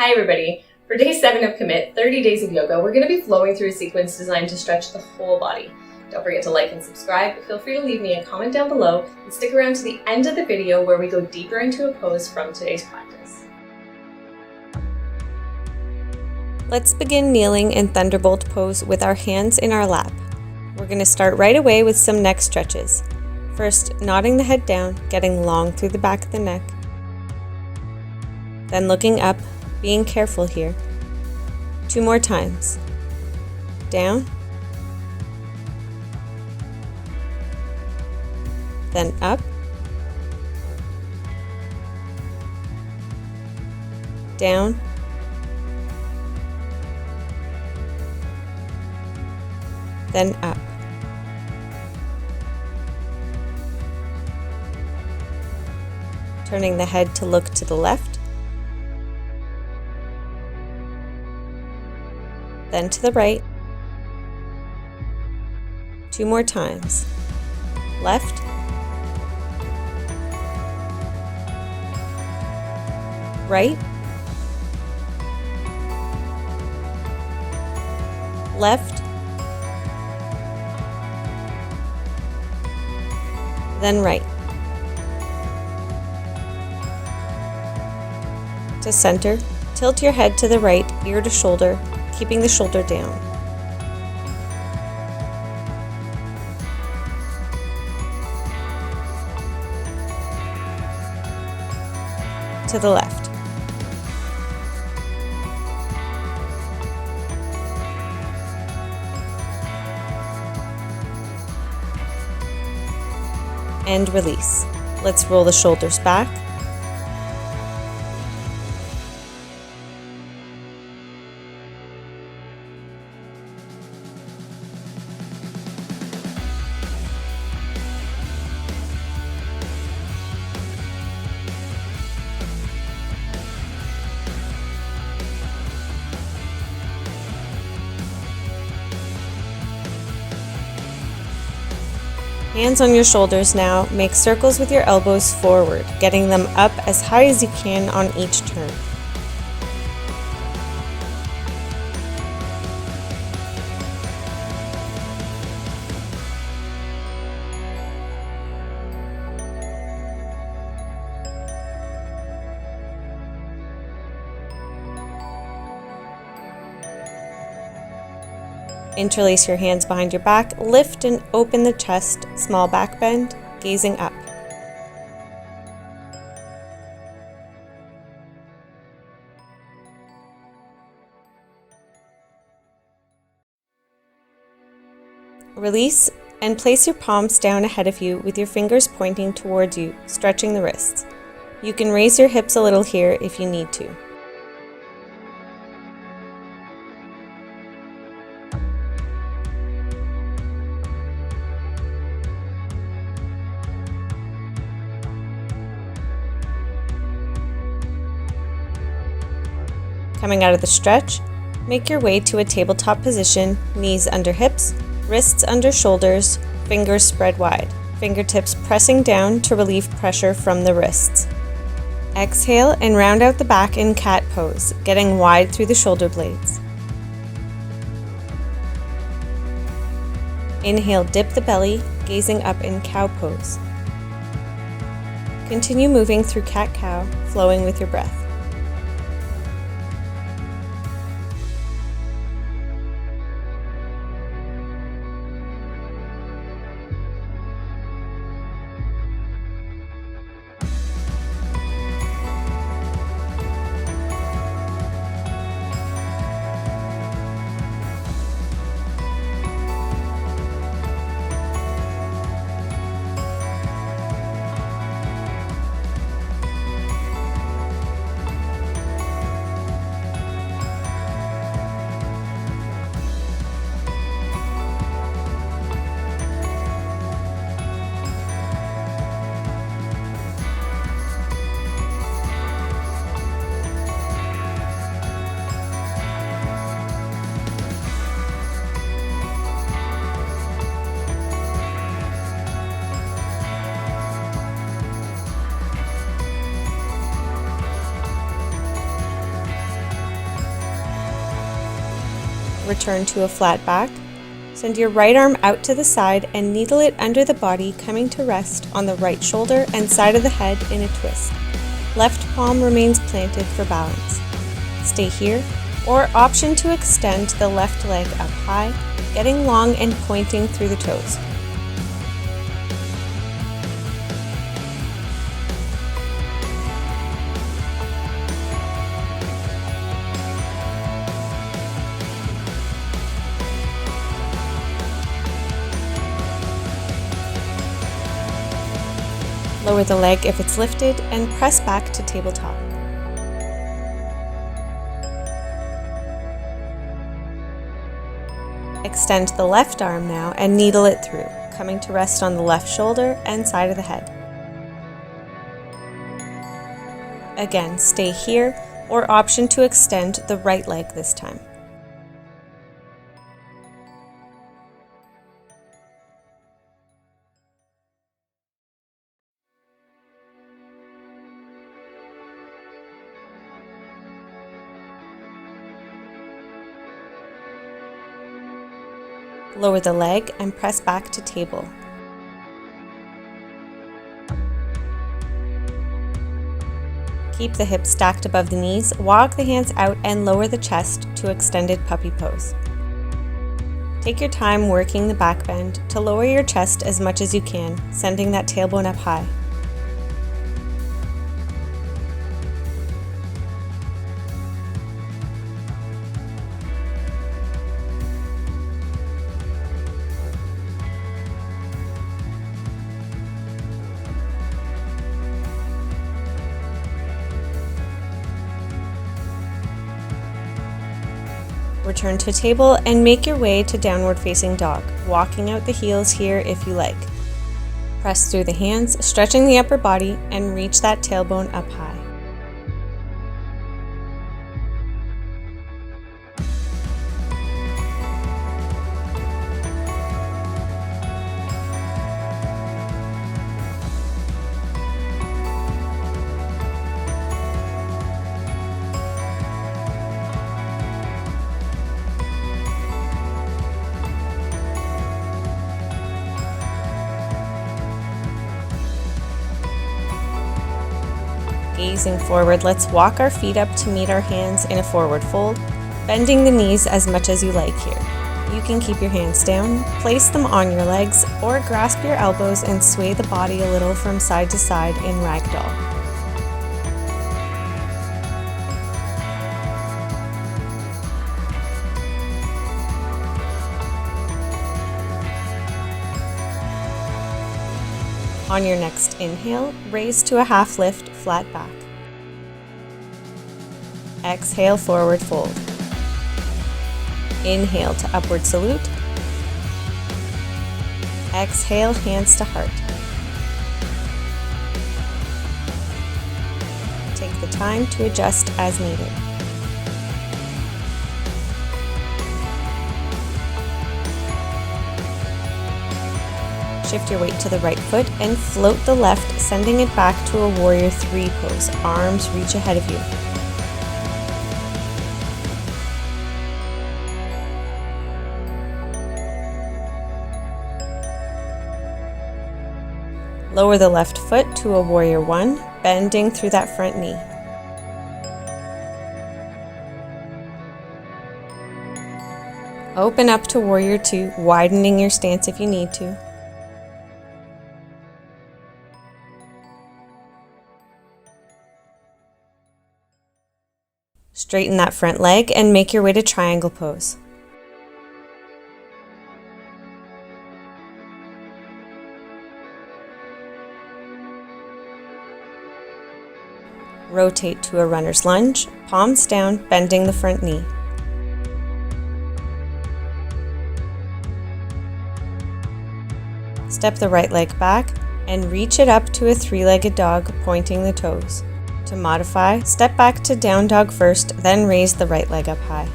Hi everybody! For day 7 of Commit, 30 Days of Yoga, we're going to be flowing through a sequence designed to stretch the whole body. Don't forget to like and subscribe, but feel free to leave me a comment down below and stick around to the end of the video where we go deeper into a pose from today's practice. Let's begin kneeling in Thunderbolt pose with our hands in our lap. We're going to start right away with some neck stretches. First, nodding the head down, getting long through the back of the neck. Then looking up, being careful here. 2 more times. Down. Then up. Down. Then up. Turning the head to look to the left. Then to the right. 2 more times. Left. Right. Left. Then right. To center, tilt your head to the right, ear to shoulder, keeping the shoulder down. To the left. And release. Let's roll the shoulders back. Hands on your shoulders now, make circles with your elbows forward, getting them up as high as you can on each turn. Interlace your hands behind your back, lift and open the chest, small back bend, gazing up. Release and place your palms down ahead of you with your fingers pointing towards you, stretching the wrists. You can raise your hips a little here if you need to. Coming out of the stretch, make your way to a tabletop position, knees under hips, wrists under shoulders, fingers spread wide, fingertips pressing down to relieve pressure from the wrists. Exhale and round out the back in cat pose, getting wide through the shoulder blades. Inhale, dip the belly, gazing up in cow pose. Continue moving through cat-cow, flowing with your breath. Return to a flat back. Send your right arm out to the side and needle it under the body, coming to rest on the right shoulder and side of the head in a twist. Left palm remains planted for balance. Stay here, or option to extend the left leg up high, getting long and pointing through the toes. Lower the leg if it's lifted and press back to tabletop. Extend the left arm now and needle it through, coming to rest on the left shoulder and side of the head. Again, stay here, or option to extend the right leg this time. Lower the leg and press back to table. Keep the hips stacked above the knees, walk the hands out and lower the chest to extended puppy pose. Take your time working the back bend to lower your chest as much as you can, sending that tailbone up high. Return to table and make your way to downward facing dog, walking out the heels here if you like. Press through the hands, stretching the upper body, and reach that tailbone up high. Gazing forward, let's walk our feet up to meet our hands in a forward fold, bending the knees as much as you like here. You can keep your hands down, place them on your legs, or grasp your elbows and sway the body a little from side to side in ragdoll. On your next inhale, raise to a half lift, flat back. Exhale, forward fold. Inhale to upward salute. Exhale, hands to heart. Take the time to adjust as needed. Shift your weight to the right foot and float the left, sending it back to a warrior 3 pose. Arms reach ahead of you. Lower the left foot to a warrior 1, bending through that front knee. Open up to warrior 2, widening your stance if you need to. Straighten that front leg and make your way to triangle pose. Rotate to a runner's lunge, palms down, bending the front knee. Step the right leg back and reach it up to a 3-legged dog, pointing the toes. To modify, step back to down dog first, then raise the right leg up high.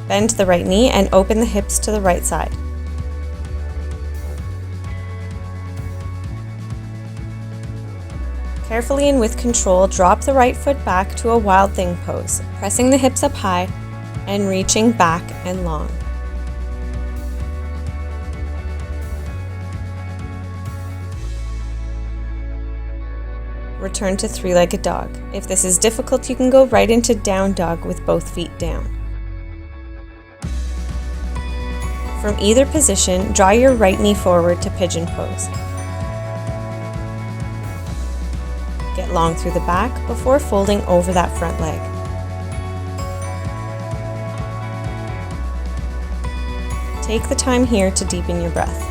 Bend the right knee and open the hips to the right side. Carefully and with control, drop the right foot back to a wild thing pose, pressing the hips up high and reaching back and long. Return to three-legged dog. If this is difficult, you can go right into down dog with both feet down. From either position, draw your right knee forward to pigeon pose. Get long through the back before folding over that front leg. Take the time here to deepen your breath.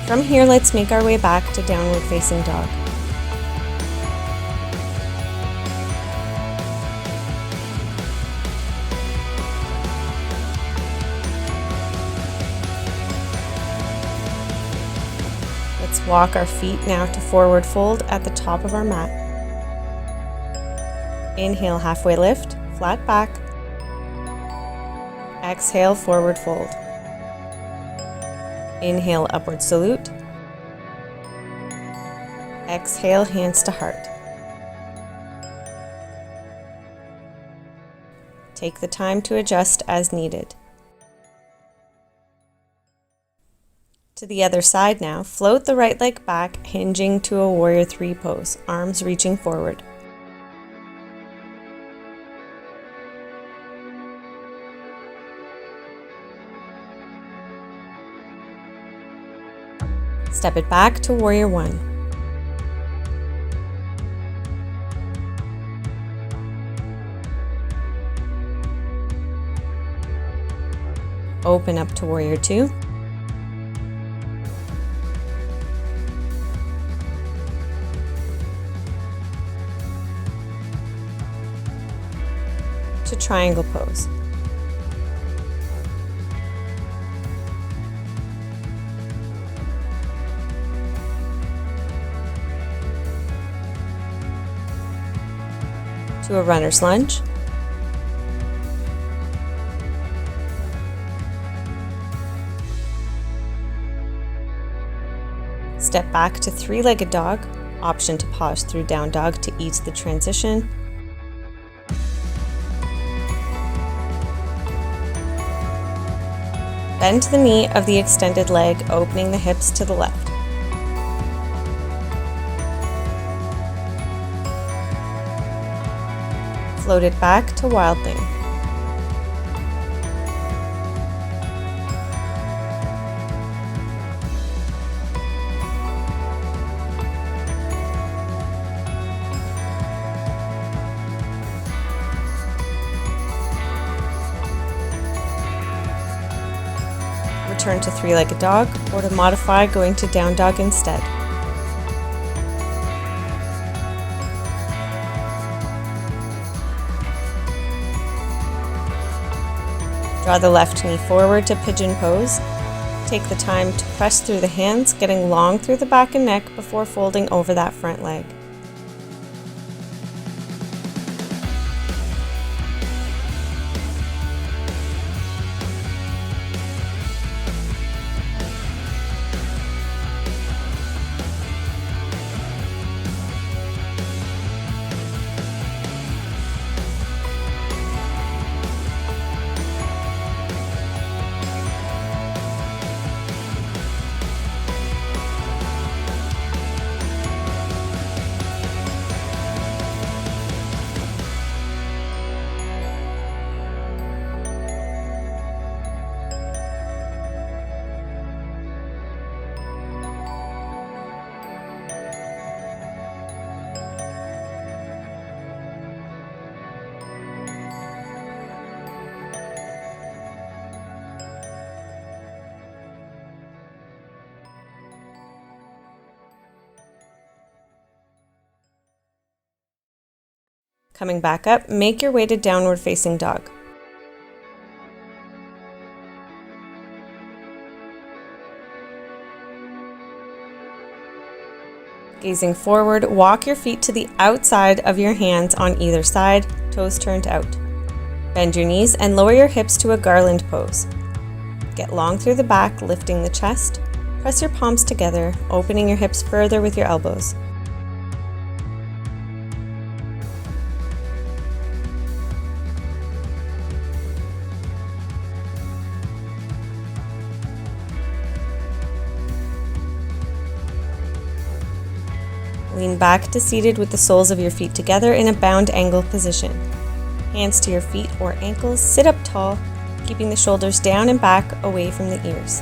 From here, let's make our way back to downward facing dog. Let's walk our feet now to forward fold at the top of our mat. Inhale, halfway lift, flat back. Exhale, forward fold. Inhale, upward salute. Exhale, hands to heart. Take the time to adjust as needed. To the other side now, float the right leg back, hinging to a warrior three pose, arms reaching forward. Step it back to warrior one. Open up to warrior two. To triangle pose. To a runner's lunge. Step back to three-legged dog, option to pause through down dog to ease the transition. Bend to the knee of the extended leg, opening the hips to the left. Float it back to wild thing. Return to three-legged dog, or to modify, going to down dog instead. Draw the left knee forward to pigeon pose. Take the time to press through the hands, getting long through the back and neck before folding over that front leg. Coming back up, make your way to downward facing dog. Gazing forward, walk your feet to the outside of your hands on either side, toes turned out. Bend your knees and lower your hips to a garland pose. Get long through the back, lifting the chest. Press your palms together, opening your hips further with your elbows. Lean back to seated with the soles of your feet together in a bound angle position. Hands to your feet or ankles, sit up tall, keeping the shoulders down and back away from the ears.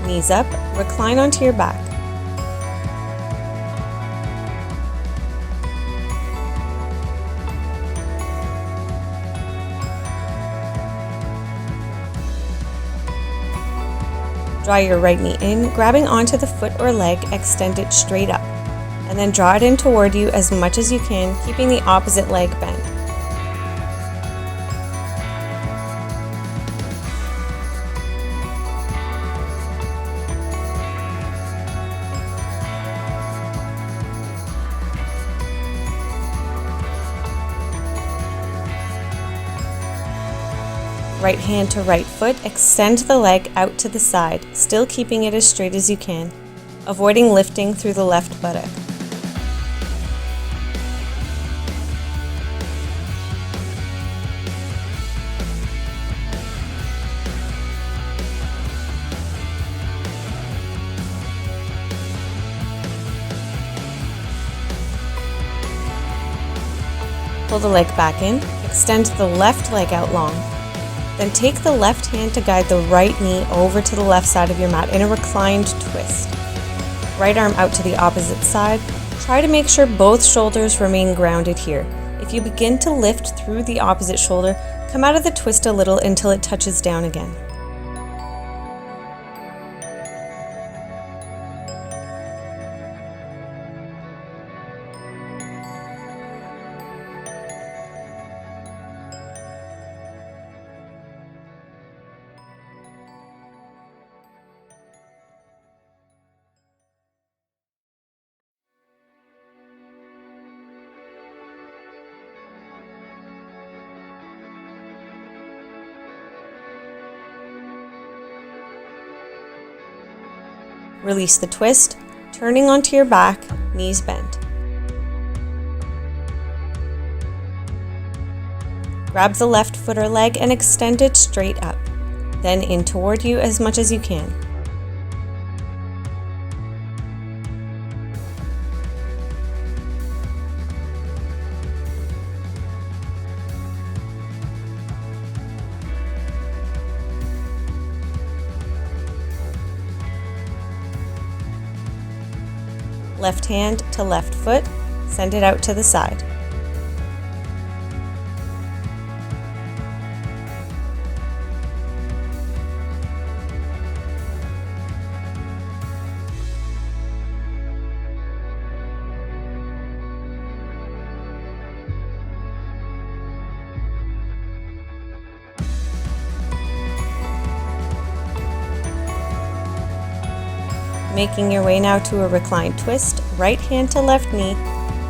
Knees up, recline onto your back. Draw your right knee in, grabbing onto the foot or leg, extend it straight up, and then draw it in toward you as much as you can, keeping the opposite leg bent. Right hand to right foot, extend the leg out to the side, still keeping it as straight as you can, avoiding lifting through the left buttock. Pull the leg back in, extend the left leg out long. Then take the left hand to guide the right knee over to the left side of your mat in a reclined twist. Right arm out to the opposite side. Try to make sure both shoulders remain grounded here. If you begin to lift through the opposite shoulder, come out of the twist a little until it touches down again. Release the twist, turning onto your back, knees bent. Grab the left foot or leg and extend it straight up, then in toward you as much as you can. Left hand to left foot, send it out to the side. Making your way now to a reclined twist, right hand to left knee,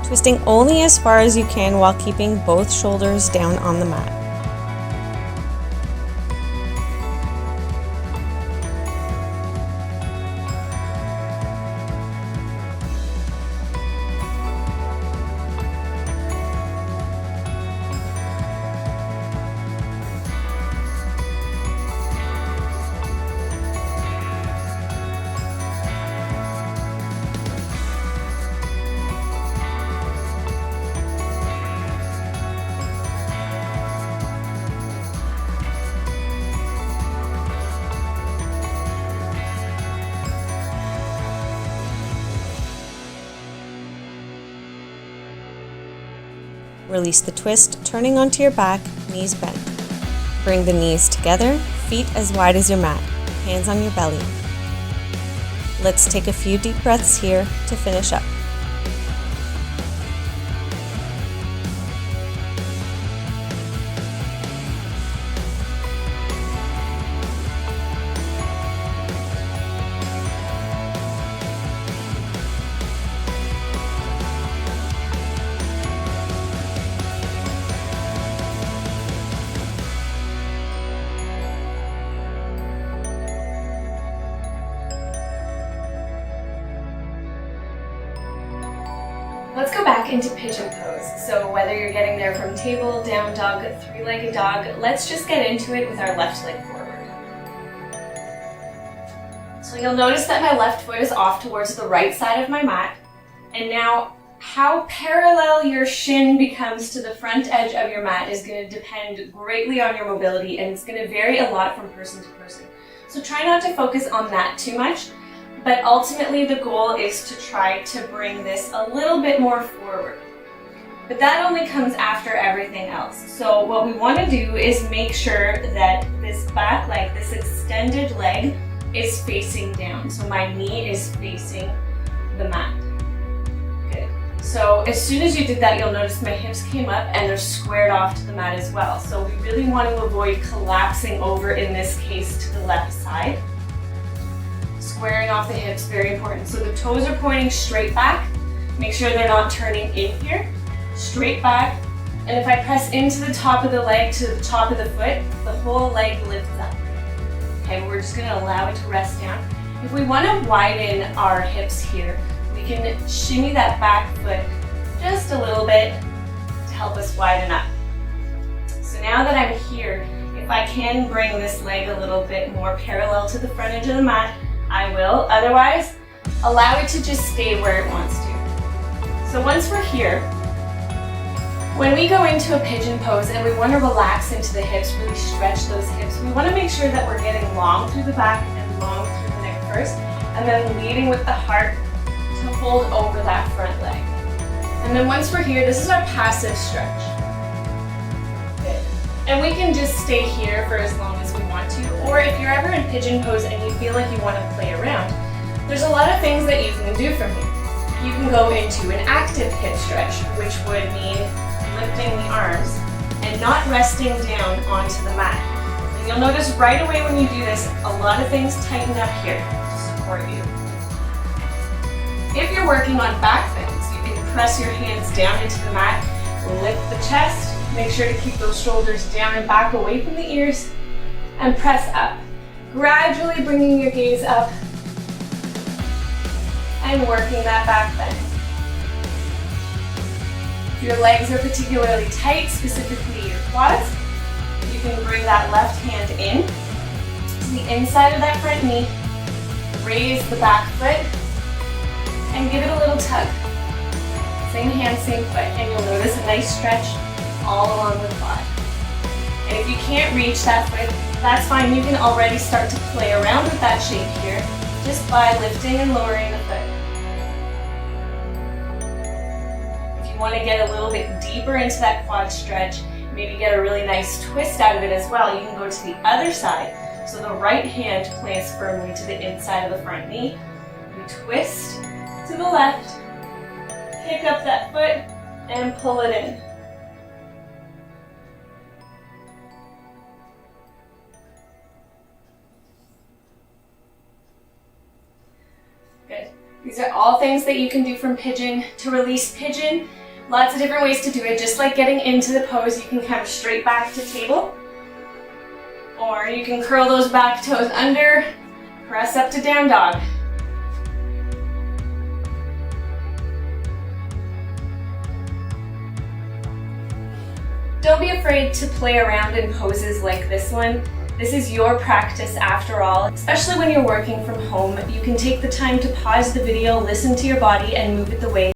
twisting only as far as you can while keeping both shoulders down on the mat. Release the twist, turning onto your back, knees bent. Bring the knees together, feet as wide as your mat, hands on your belly. Let's take a few deep breaths here to finish up. Let's go back into pigeon pose. So whether you're getting there from table, down dog, three-legged dog, let's just get into it with our left leg forward. So you'll notice that my left foot is off towards the right side of my mat. And now how parallel your shin becomes to the front edge of your mat is going to depend greatly on your mobility, and it's going to vary a lot from person to person. So try not to focus on that too much. But ultimately the goal is to try to bring this a little bit more forward. But that only comes after everything else. So what we want to do is make sure that this back leg, this extended leg, is facing down. So my knee is facing the mat. Good. So as soon as you did that, you'll notice my hips came up and they're squared off to the mat as well. So we really want to avoid collapsing over, in this case, to the left side. Squaring off the hips, very important. So the toes are pointing straight back. Make sure they're not turning in here. Straight back. And if I press into the top of the leg to the top of the foot, the whole leg lifts up. Okay, we're just gonna allow it to rest down. If we wanna widen our hips here, we can shimmy that back foot just a little bit to help us widen up. So now that I'm here, if I can bring this leg a little bit more parallel to the front edge of the mat, I will. Otherwise, allow it to just stay where it wants to. So once we're here, when we go into a pigeon pose and we want to relax into the hips, really stretch those hips, we want to make sure that we're getting long through the back and long through the neck first, and then leading with the heart to hold over that front leg. And then once we're here, this is our passive stretch. Good. And we can just stay here for as long as we want to, or if you're ever in pigeon pose and you feel like you want to play around, there's a lot of things that you can do from here. You can go into an active hip stretch, which would mean lifting the arms and not resting down onto the mat. And you'll notice right away when you do this, a lot of things tighten up here to support you. If you're working on back bends, you can press your hands down into the mat, lift the chest, make sure to keep those shoulders down and back away from the ears, and press up. Gradually bringing your gaze up and working that back bend. If your legs are particularly tight, specifically your quads, you can bring that left hand in to the inside of that front knee, raise the back foot, and give it a little tug. Same hand, same foot, and you'll notice a nice stretch all along the quad. And if you can't reach that foot, that's fine. You can already start to play around with that shape here just by lifting and lowering the foot. If you want to get a little bit deeper into that quad stretch, maybe get a really nice twist out of it as well, you can go to the other side. So the right hand plays firmly to the inside of the front knee. You twist to the left, pick up that foot, and pull it in. Good. These are all things that you can do from pigeon to release pigeon. Lots of different ways to do it. Just like getting into the pose, you can come straight back to table. Or you can curl those back toes under, press up to down dog. Don't be afraid to play around in poses like this one. This is your practice after all. Especially when you're working from home, you can take the time to pause the video, listen to your body, and move it the way